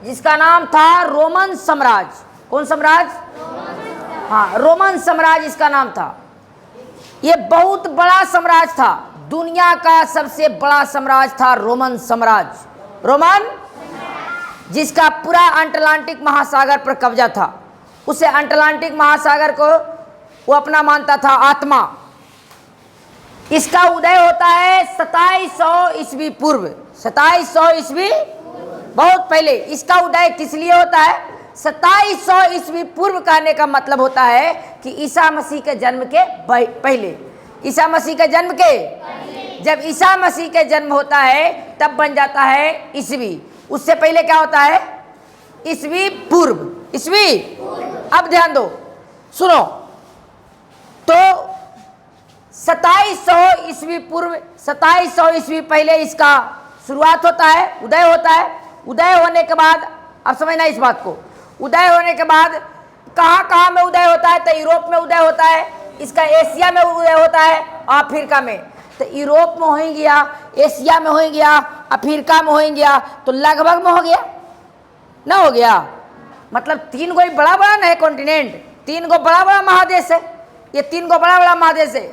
जिसका नाम था रोमन साम्राज्य। कौन साम्राज्य? हाँ, रोमन साम्राज्य इसका नाम था। ये बहुत बड़ा साम्राज्य था, दुनिया का सबसे बड़ा साम्राज्य था रोमन साम्राज्य। रोमन, जिसका पूरा अटलांटिक महासागर पर कब्जा था। उसे अटलांटिक महासागर को वो अपना मानता था आत्मा। इसका उदय होता है 2700 ईस्वी पूर्व। 2700 ईस्वी, बहुत पहले। इसका उदय किस लिए होता है? 2700 ईस्वी पूर्व कहने का मतलब होता है कि ईसा मसीह के जन्म के पहले। ईसा मसीह के जन्म के, जब ईसा मसीह के जन्म होता है तब बन जाता है ईस्वी। उससे पहले क्या होता है? ईस्वी पूर्व। ईस्वी, अब ध्यान दो, सुनो। तो 2700 ईस्वी पूर्व, 2700 ईस्वी पहले इसका शुरुआत होता है, उदय होता है। उदय होने के बाद, अब समझना इस बात को, उदय होने के बाद कहाँ कहाँ में उदय होता है? तो यूरोप में उदय होता है, इसका एशिया में उदय होता है, अफ्रीका में। तो यूरोप में हो गया, एशिया में हो गया, अफ्रीका में हो गया, तो लगभग में हो गया ना, हो गया। मतलब 3 गो बड़ा बड़ा ना है कॉन्टिनेंट, 3 गो बड़ा बड़ा महादेश है। ये 3 गो बड़ा बड़ा महादेश है।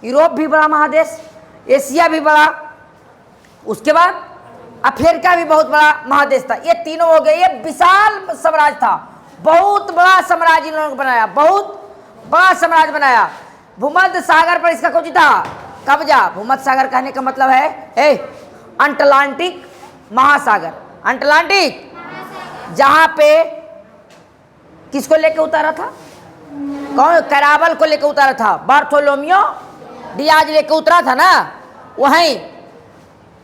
यूरोप भी बड़ा महादेश, एशिया भी बड़ा, उसके बाद अफ्रीका भी बहुत बड़ा महादेश था। ये तीनों हो गए। ये विशाल साम्राज्य था, बहुत बड़ा साम्राज्य इन्होंने बनाया, बहुत बड़ा साम्राज्य बनाया। भूमध्य सागर पर इसका कुछ था कब्जा। भूमध्य सागर कहने का मतलब है अटलांटिक महासागर। अटलांटिक, जहां पे किसको लेके उतारा था? कौन? कैरावल को लेके उतारा था, बार्थोलोमियो डियाज लेके उतरा था ना। वहीं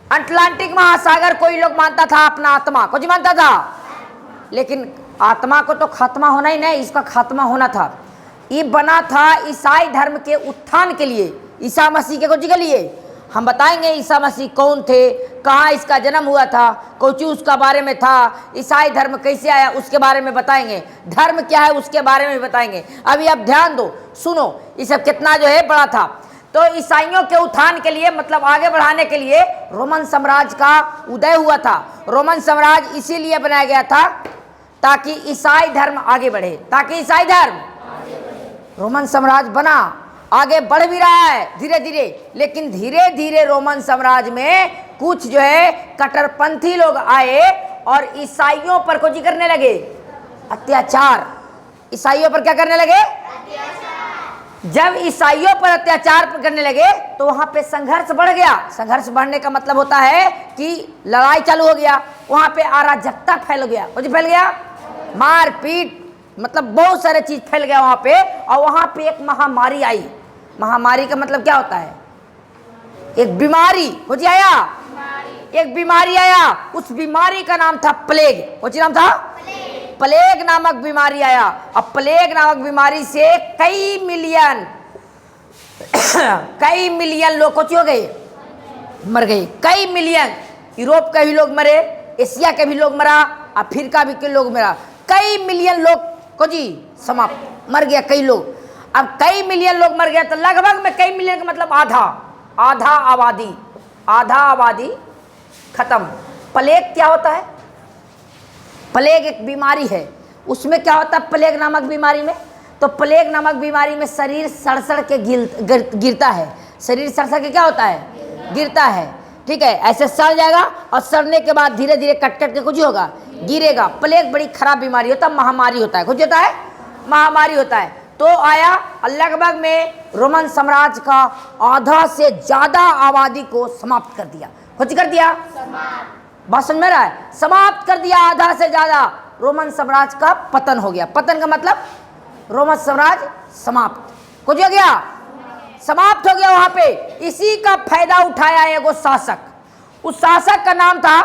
अटलांटिक महासागर कोई लोग मानता था अपना आत्मा, कुछ मानता था, लेकिन आत्मा को तो खात्मा होना ही नहीं, इसका खात्मा होना था। ये बना था ईसाई धर्म के उत्थान के लिए, ईसा मसीह के कुछ के लिए। हम बताएंगे ईसा मसीह कौन थे, कहाँ इसका जन्म हुआ था, कुछ उसका बारे में था, ईसाई धर्म कैसे आया उसके बारे में बताएंगे, धर्म क्या है उसके बारे में बताएंगे। अभी आप ध्यान दो, सुनो, ये सब कितना जो है बड़ा था। तो ईसाइयों के उत्थान के लिए, मतलब आगे बढ़ाने के लिए रोमन साम्राज्य का उदय हुआ था। रोमन साम्राज्य इसीलिए बनाया गया था ताकि ईसाई धर्म आगे बढ़े, ताकि ईसाई धर्म, रोमन साम्राज्य बना, आगे बढ़ भी रहा है धीरे धीरे। लेकिन धीरे धीरे रोमन साम्राज्य में कुछ जो है कट्टरपंथी लोग आए और ईसाइयों पर कुछ करने लगे, अत्याचार। ईसाइयों पर क्या करने लगे? जब ईसाइयों पर अत्याचार करने लगे तो वहां पे संघर्ष बढ़ गया। संघर्ष बढ़ने का मतलब होता है कि लड़ाई चालू हो गया, वहां पे अराजकता फैल गया। कुछ फैल गया, मारपीट, मतलब बहुत सारे चीज फैल गया वहां पे। और वहां पे एक महामारी आई। महामारी का मतलब क्या होता है? एक बीमारी, कुछ आया, एक बीमारी आया। उस बीमारी का नाम था प्लेग। कुछ नाम था? प्लेग नामक बीमारी आया। और प्लेग नामक बीमारी से कई मिलियन लोग कुछ हो गए, मर गए। कई मिलियन, यूरोप के भी लोग मरे, एशिया के भी लोग मरा, अफ्रीका भी के लोग मरा। कई मिलियन लोग को जी समाप्त, मर गया कई लोग। अब कई मिलियन लोग मर गया तो लगभग में कई मिलियन का मतलब आधा आबादी खत्म। प्लेग क्या होता है? प्लेग एक बीमारी है। उसमें क्या होता है प्लेग नामक बीमारी में? तो प्लेग नामक बीमारी में शरीर सड़ के गिरता है। शरीर सड़ के क्या होता है? गिरता है। ठीक है, ऐसे सड़ जाएगा और सड़ने के बाद धीरे धीरे कट के कुछ होगा, गिरेगा। प्लेग बड़ी खराब बीमारी होता है, महामारी होता है। कुछ होता है, महामारी होता है। तो आया, लगभग में रोमन साम्राज्य का आधा से ज्यादा आबादी को समाप्त कर दिया। कुछ कर दिया, बात समझ में रहा है? समाप्त कर दिया, आधा से ज्यादा। रोमन साम्राज्य का पतन हो गया। पतन का मतलब रोमन साम्राज्य समाप्त, कुछ हो गया, समाप्त हो गया वहां पे। इसी का फायदा उठाया एगो शासक। उस शासक का नाम था